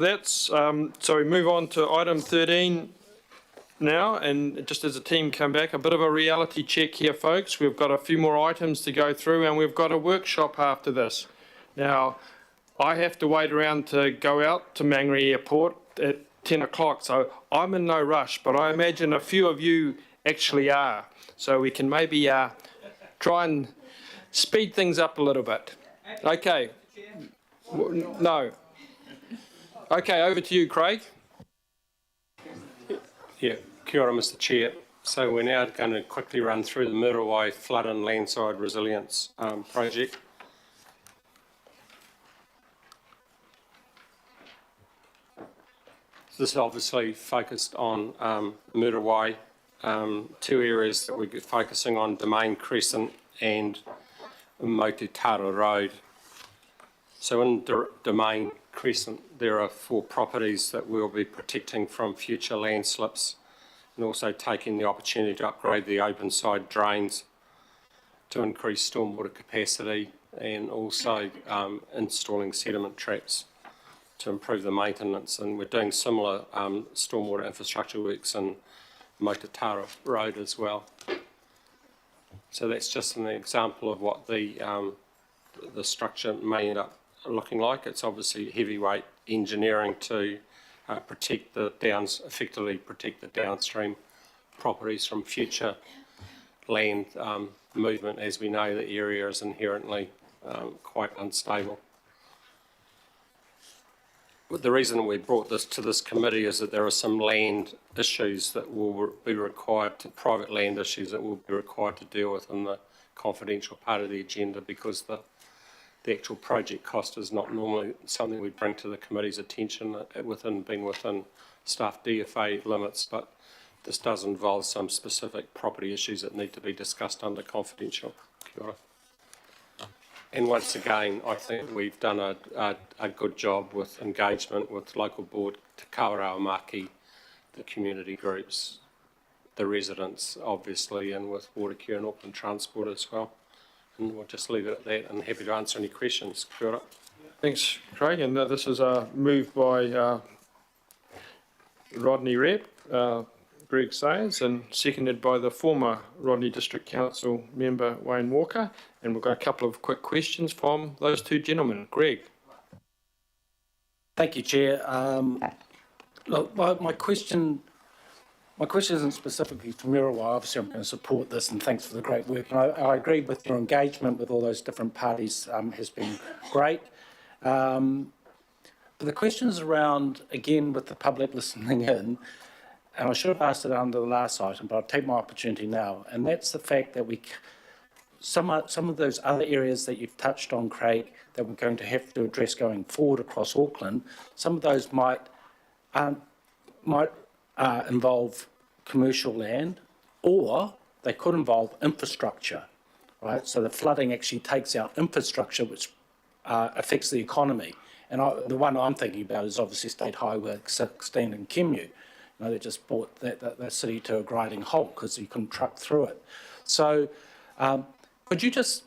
So we move on to item 13 now, and just as a team come back, a bit of a reality check here, folks. We've got a few more items to go through, and we've got a workshop after this. Now, I have to wait around to go out to Mangere Airport at 10 o'clock, so I'm in no rush, but I imagine a few of you actually are. So we can maybe try and speed things up a little bit. Okay. No. Okay, over to you, Craig. Yeah, kia ora, Mr. Chair. So we're now going to quickly run through the Muriwai Flood and Landslide Resilience project. This is obviously focused on Muriwai, two areas that we're focusing on, Domain Crescent and Motutara Road. So in Domain Crescent, there are 4 properties that we'll be protecting from future landslips, and also taking the opportunity to upgrade the open side drains to increase stormwater capacity, and also installing sediment traps to improve the maintenance. And we're doing similar stormwater infrastructure works in Motutara Road as well. So that's just an example of what the structure may end up looking like. It's obviously heavyweight engineering to effectively protect the downstream properties from future land movement, as we know the area is inherently quite unstable. But the reason we brought this to this committee is that there are some land issues that will be required, private land issues that will be required to deal with in the confidential part of the agenda, because the actual project cost is not normally something we bring to the committee's attention being within staff DFA limits, but this does involve some specific property issues that need to be discussed under confidential. Kia ora. And once again, I think we've done a good job with engagement with local board, Te Kawerau-Maki, the community groups, the residents, obviously, and with Watercare and Auckland Transport as well. And we'll just leave it at that, and happy to answer any questions. Kia ora. Thanks, Craig. And this is a move by Rodney Rep, Greg Sayers, and seconded by the former Rodney District Council member Wayne Walker. And we've got a couple of quick questions from those two gentlemen. Greg. Thank you, Chair. Look, my question isn't specifically for Muriwai. Obviously, I'm going to support this, and thanks for the great work. And I agree with your engagement with all those different parties has been great. But the question is around, again, with the public listening in, and I should have asked it under the last item, but I'll take my opportunity now, and that's the fact that some of those other areas that you've touched on, Craig, that we're going to have to address going forward across Auckland, some of those might involve commercial land, or they could involve infrastructure, right? So the flooding actually takes out infrastructure, which affects the economy. And the one I'm thinking about is obviously State Highway 16 in Kemu. You know, they just brought that city to a grinding halt because you couldn't truck through it. So could you just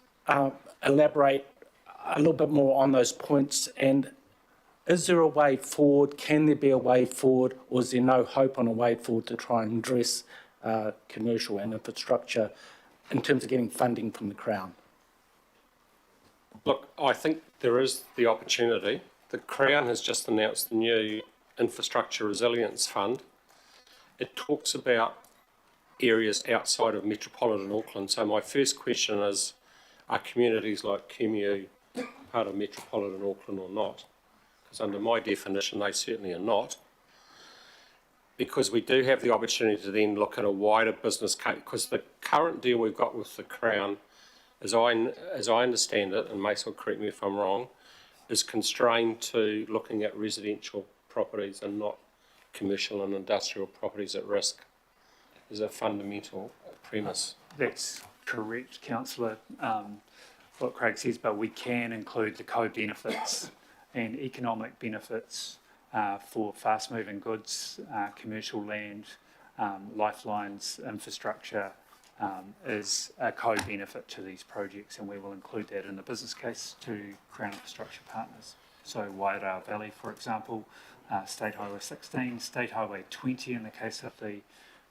elaborate a little bit more on those points? And is there a way forward? Can there be a way forward, or is there no hope on a way forward to try and address commercial and infrastructure in terms of getting funding from the Crown? Look, I think there is the opportunity. The Crown has just announced the new Infrastructure Resilience Fund. It talks about areas outside of metropolitan Auckland. So my first question is, are communities like Kemu part of metropolitan Auckland or not? Because under my definition, they certainly are not. Because we do have the opportunity to then look at a wider business case, because the current deal we've got with the Crown, as I understand it, and Mace will correct me if I'm wrong, is constrained to looking at residential properties and not commercial and industrial properties at risk, is a fundamental premise. That's correct, Councillor, what Craig says, but we can include the co-benefits and economic benefits for fast-moving goods, commercial land, lifelines, infrastructure is a co-benefit to these projects, and we will include that in the business case to Crown Infrastructure Partners. So Wairau Valley, for example, State Highway 16, State Highway 20 in the case of the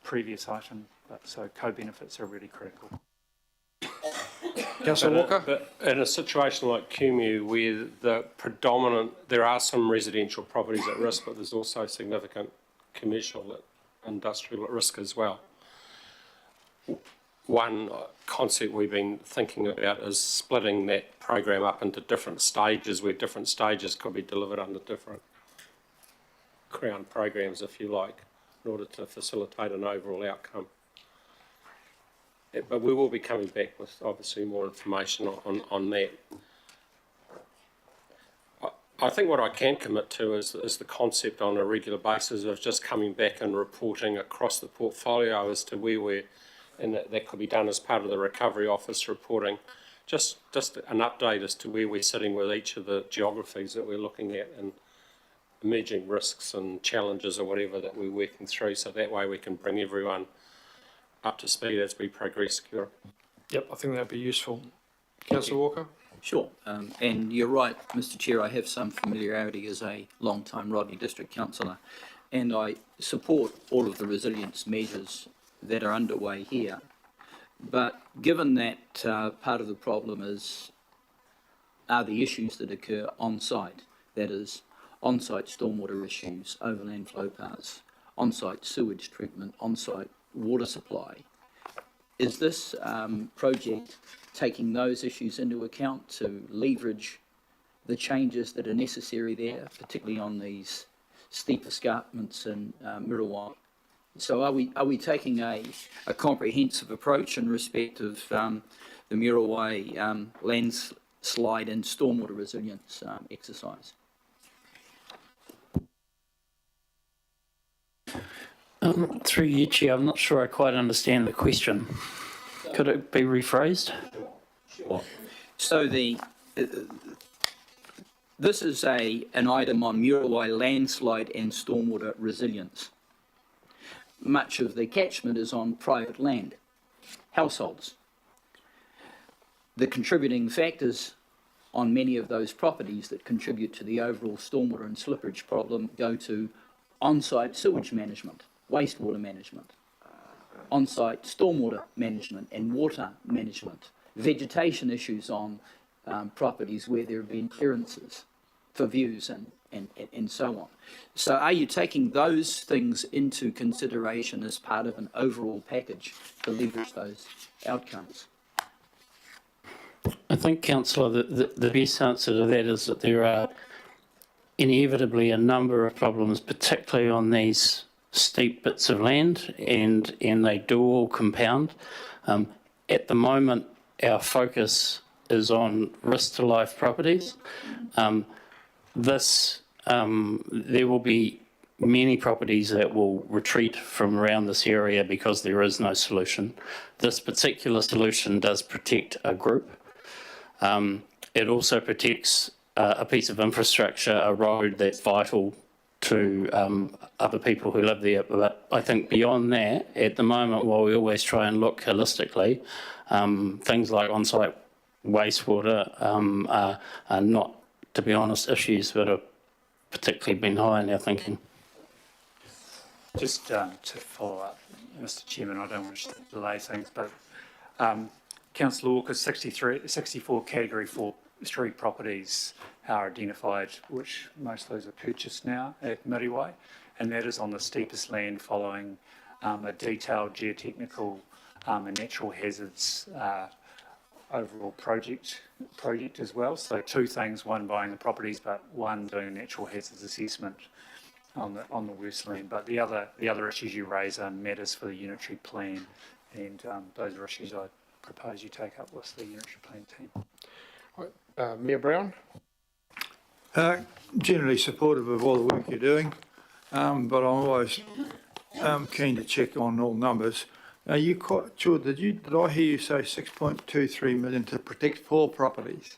previous item. But so co-benefits are really critical. Councillor Walker? But in a situation like Cumu, where there are some residential properties at risk, but there's also significant commercial, industrial at risk as well. One concept we've been thinking about is splitting that program up into different stages, where different stages could be delivered under different Crown programs, if you like, in order to facilitate an overall outcome. But we will be coming back with obviously more information on that. I think what I can commit to is the concept on a regular basis of just coming back and reporting across the portfolio as to where we're, and that could be done as part of the Recovery Office reporting, just an update as to where we're sitting with each of the geographies that we're looking at and emerging risks and challenges or whatever that we're working through, so that way we can bring everyone up to speed as we progress. Kia ora. Yep, I think that'd be useful. Councillor Walker? Sure, and you're right, Mr Chair, I have some familiarity as a long-time Rodney District Councillor, and I support all of the resilience measures that are underway here. But given that part of the problem are the issues that occur on-site, that is, on-site stormwater issues, overland flow paths, on-site sewage treatment, on-site water supply, is this project taking those issues into account to leverage the changes that are necessary there, particularly on these steep escarpments in Muriwai? So are we taking a comprehensive approach in respect of the Muriwai landslide and stormwater resilience exercise? Through you, Chair, I'm not sure I quite understand the question. Could it be rephrased? Sure. So this is an item on Muriwai landslide and stormwater resilience. Much of the catchment is on private land, households. The contributing factors on many of those properties that contribute to the overall stormwater and slipperage problem go to on-site sewage management, wastewater management, on-site stormwater management and water management, vegetation issues on properties where there have been clearances for views and so on. So are you taking those things into consideration as part of an overall package to leverage those outcomes? I think, Councillor, the best answer to that is that there are inevitably a number of problems, particularly on these steep bits of land, and they do all compound. At the moment, our focus is on risk to life properties. There will be many properties that will retreat from around this area because there is no solution. This particular solution does protect a group. It also protects a piece of infrastructure, a road that's vital to other people who live there. But I think beyond that, at the moment, while we always try and look holistically, things like on-site wastewater are not, to be honest, issues that have particularly been high in our thinking. Just to follow up, Mr Chairman, I don't wish to delay things, but Councillor Walker, 64 Category 4 street properties are identified, which most of those are purchased now at Muriwai, and that is on the steepest land following a detailed geotechnical and natural hazards overall project as well. So two things: one, buying the properties, but one, doing a natural hazards assessment on the worst land. But the other issues you raise are matters for the unitary plan, and those are issues I propose you take up with the unitary plan team. Mayor Brown? Generally supportive of all the work you're doing, but I'm always keen to check on all numbers. Are you quite sure, did I hear you say 6.23 million to protect 4 properties?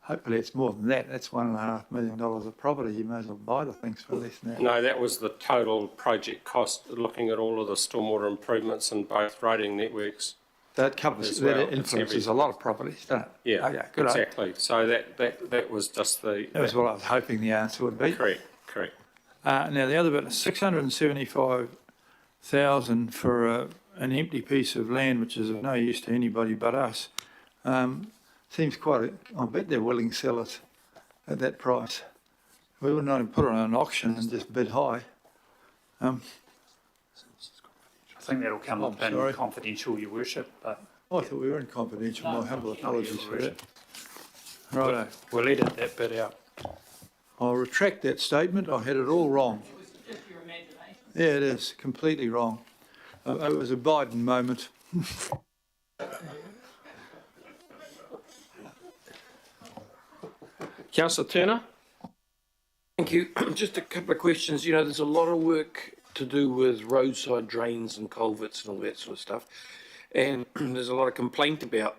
Hopefully it's more than that. That's $1.5 million of property. You may as well buy the things for less than that. No, that was the total project cost, looking at all of the stormwater improvements in both roading networks. That covers, well, that influences a lot of properties, doesn't it? Yeah, okay, good. Exactly. So that was just the... That was what I was hoping the answer would be. Correct. Now, the other bit, 675,000 for an empty piece of land, which is of no use to anybody but us, seems quite, I bet they're willing to sell it at that price. We wouldn't only put it on an auction and just bid high. I think that'll come up in sorry. confidential, your worship, but I thought we were in confidential. My humble apologies for that. Righto. We'll edit that bit out. I'll retract that statement. I had it all wrong. Yeah, it is completely wrong. It was a Biden moment. Councillor Turner? Thank you. Just a couple of questions. You know, there's a lot of work to do with roadside drains and culverts and all that sort of stuff. And there's a lot of complaint about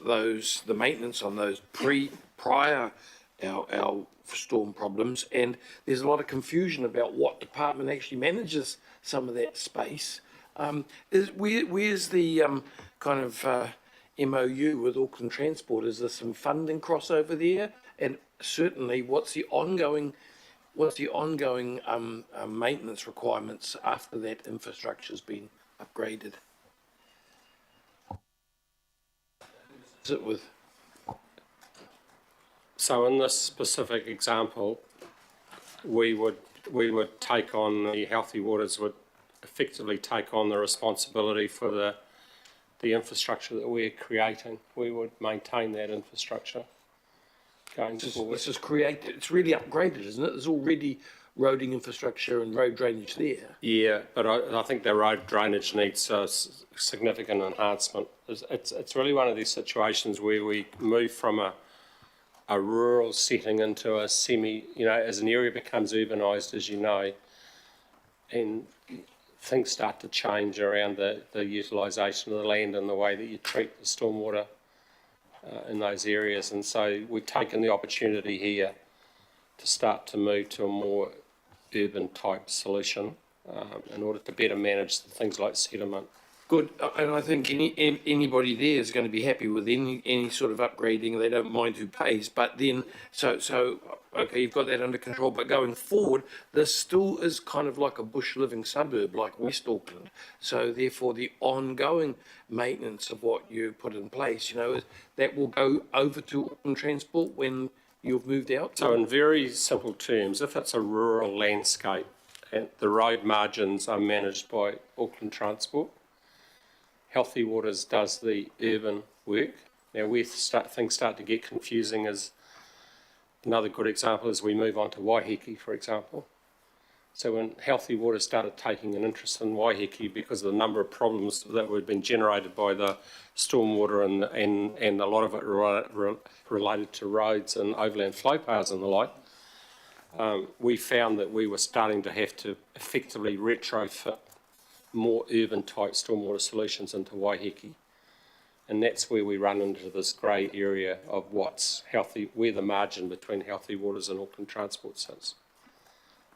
those, the maintenance on those prior our storm problems. And there's a lot of confusion about what department actually manages some of that space. Where's the kind of MOU with Auckland Transport? Is there some funding crossover there? And certainly, what's the ongoing maintenance requirements after that infrastructure's been upgraded? Is it with? So in this specific example, we would take on, the Healthy Waters would effectively take on the responsibility for the infrastructure that we're creating. We would maintain that infrastructure going forward. This is created, it's really upgraded, isn't it? There's already roading infrastructure and road drainage there. Yeah, but I think the road drainage needs a significant enhancement. It's really one of these situations where we move from a rural setting into a semi, you know, as an area becomes urbanised, as you know, and things start to change around the utilisation of the land and the way that you treat the stormwater in those areas. And so we've taken the opportunity here to start to move to a more urban type solution in order to better manage things like sediment. Good, and I think anybody there is going to be happy with any sort of upgrading. They don't mind who pays, but then, so okay, you've got that under control, but going forward, this still is kind of like a bush living suburb like West Auckland. So therefore, the ongoing maintenance of what you put in place, you know, that will go over to Auckland Transport when you've moved out? So in very simple terms, if it's a rural landscape and the road margins are managed by Auckland Transport, Healthy Waters does the urban work. Now where things start to get confusing is, another good example is we move on to Waiheke, for example. So when Healthy Waters started taking an interest in Waiheke because of the number of problems that were being generated by the stormwater and a lot of it related to roads and overland flow paths and the like, we found that we were starting to have to effectively retrofit more urban type stormwater solutions into Waiheke. And that's where we run into this grey area of what's healthy, where the margin between Healthy Waters and Auckland Transport sits.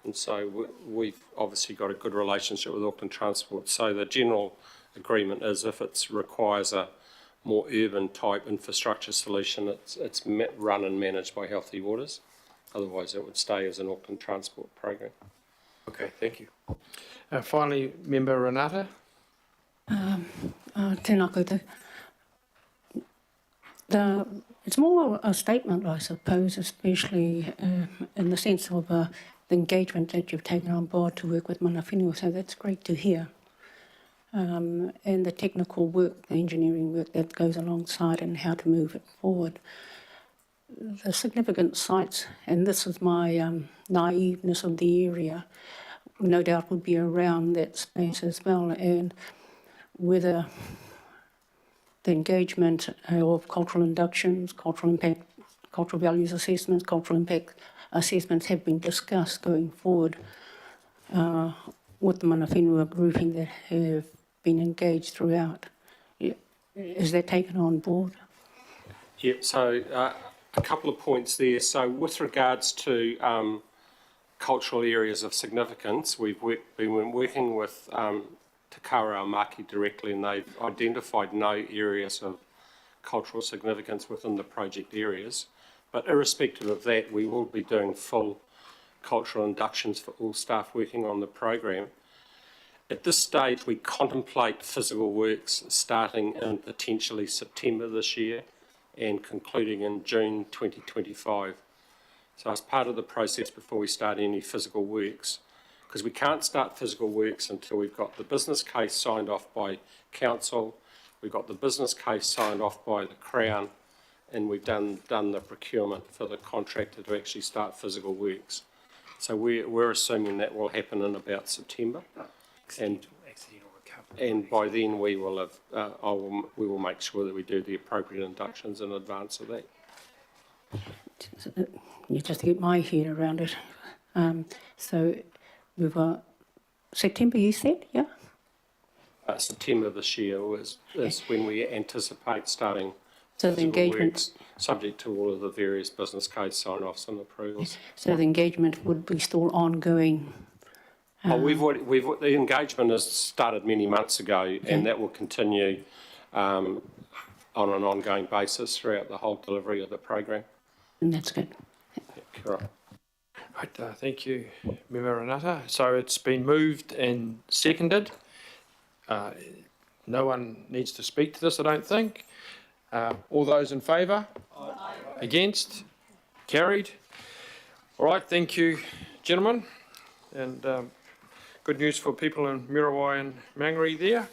And so we've obviously got a good relationship with Auckland Transport. So the general agreement is if it requires a more urban type infrastructure solution, it's run and managed by Healthy Waters. Otherwise it would stay as an Auckland Transport program. Okay, thank you. Finally, Member Renata. Tēnā koutou. It's more a statement, I suppose, especially in the sense of the engagement that you've taken on board to work with mana whenua, so that's great to hear. And the technical work, the engineering work that goes alongside and how to move it forward. The significant sites, and this is my naiveness of the area, no doubt would be around that space as well, and whether the engagement of cultural inductions, cultural impact, cultural values assessments, cultural impact assessments have been discussed going forward with the mana whenua grouping that have been engaged throughout. Is that taken on board? Yep, so a couple of points there. So with regards to cultural areas of significance, we've been working with Te Kawerau Maki directly, and they've identified no areas of cultural significance within the project areas. But irrespective of that, we will be doing full cultural inductions for all staff working on the program. At this stage, we contemplate physical works starting in potentially September this year and concluding in June 2025. So as part of the process before we start any physical works, because we can't start physical works until we've got the business case signed off by council, we've got the business case signed off by the Crown, and we've done the procurement for the contractor to actually start physical works. So we're assuming that will happen in about September. And by then we will have, we will make sure that we do the appropriate inductions in advance of that. Just to get my head around it. So we've got September, you said, yeah? September this year is when we anticipate starting So the physical engagement, works, subject to all of the various business case sign-offs and approvals. so the engagement would be still ongoing. The engagement has started many months ago, and that will continue on an ongoing basis throughout the whole delivery of the program. And that's good. Correct. Right, thank you, Member Renata. So it's been moved and seconded. No one needs to speak to this, I don't think. All those in favour? Aye. Against? Carried. All right, thank you, gentlemen. And good news for people in Muriwai and Mangere there.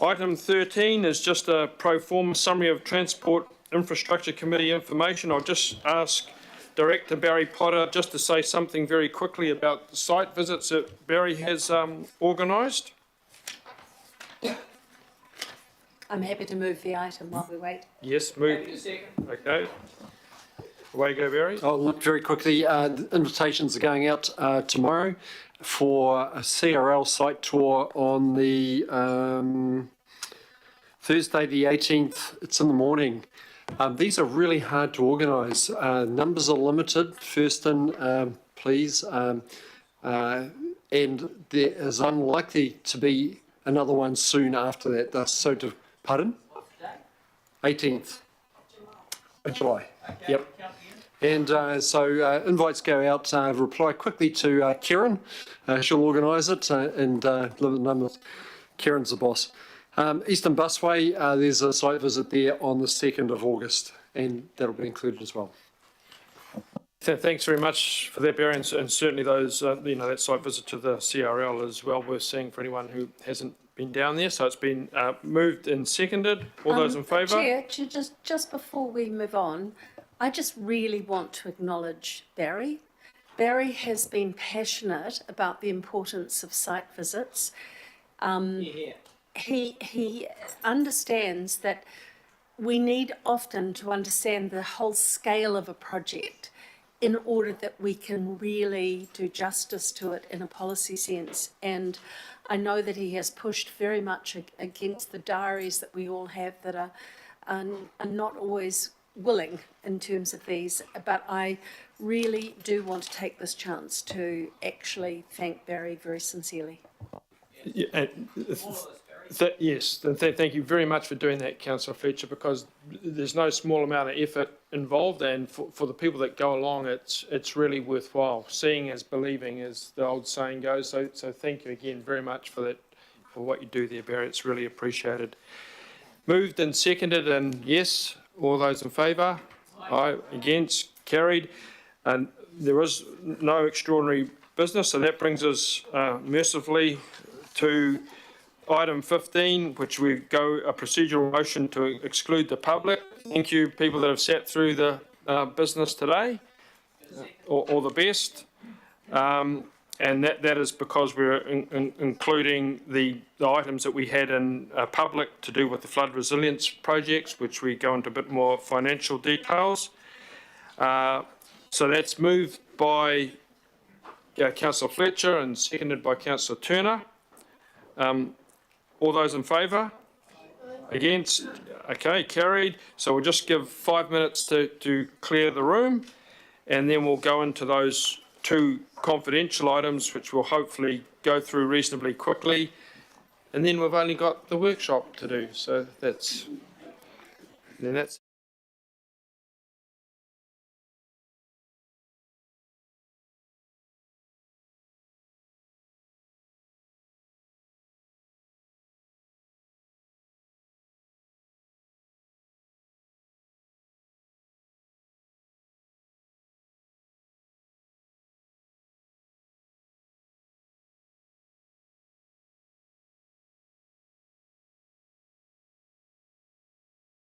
Item 13 is just a pro forma summary of Transport Infrastructure Committee information. I'll just ask Director Barry Potter just to say something very quickly about the site visits that Barry has organised. I'm happy to move the item while we wait. Yes, move. Okay. Away you go, Barry. I'll look very quickly. The invitations are going out tomorrow for a CRL site tour on the Thursday the 18th. It's in the morning. These are really hard to organise. Numbers are limited. First in, please. And there is unlikely to be another one soon after that. So to, pardon? 18th of July. Yep. And so invites go out. Reply quickly to Karen. She'll organise it and Karen's the boss. Eastern Busway, there's a site visit there on the 2nd of August, and that'll be included as well. Thanks very much for that, Barry, and certainly those, that site visit to the CRL is well worth seeing for anyone who hasn't been down there. So it's been moved and seconded. All those in favour? Chair, just before we move on, I just really want to acknowledge Barry. Barry has been passionate about the importance of site visits. He understands that we need often to understand the whole scale of a project in order that we can really do justice to it in a policy sense. And I know that he has pushed very much against the diaries that we all have that are not always willing in terms of these, but I really do want to take this chance to actually thank Barry very sincerely. Yeah, yes, thank you very much for doing that, Councillor Fletcher, because there's no small amount of effort involved, and for the people that go along, it's really worthwhile. Seeing is believing, as the old saying goes. So thank you again very much for that, for what you do there, Barry. It's really appreciated. Moved and seconded, and yes, all those in favour? Aye. Against? Carried. And there is no extraordinary business, so that brings us mercifully to item 15, which we go a procedural motion to exclude the public. Thank you, people that have sat through the business today. All the best. And that is because we're including the items that we had in public to do with the flood resilience projects, which we go into a bit more financial details. So that's moved by Councillor Fletcher and seconded by Councillor Turner. All those in favour? Against? Okay, carried. So we'll just give 5 minutes to clear the room, and then we'll go into those two confidential items, which we'll hopefully go through reasonably quickly. And then we've only got the workshop to do. So that's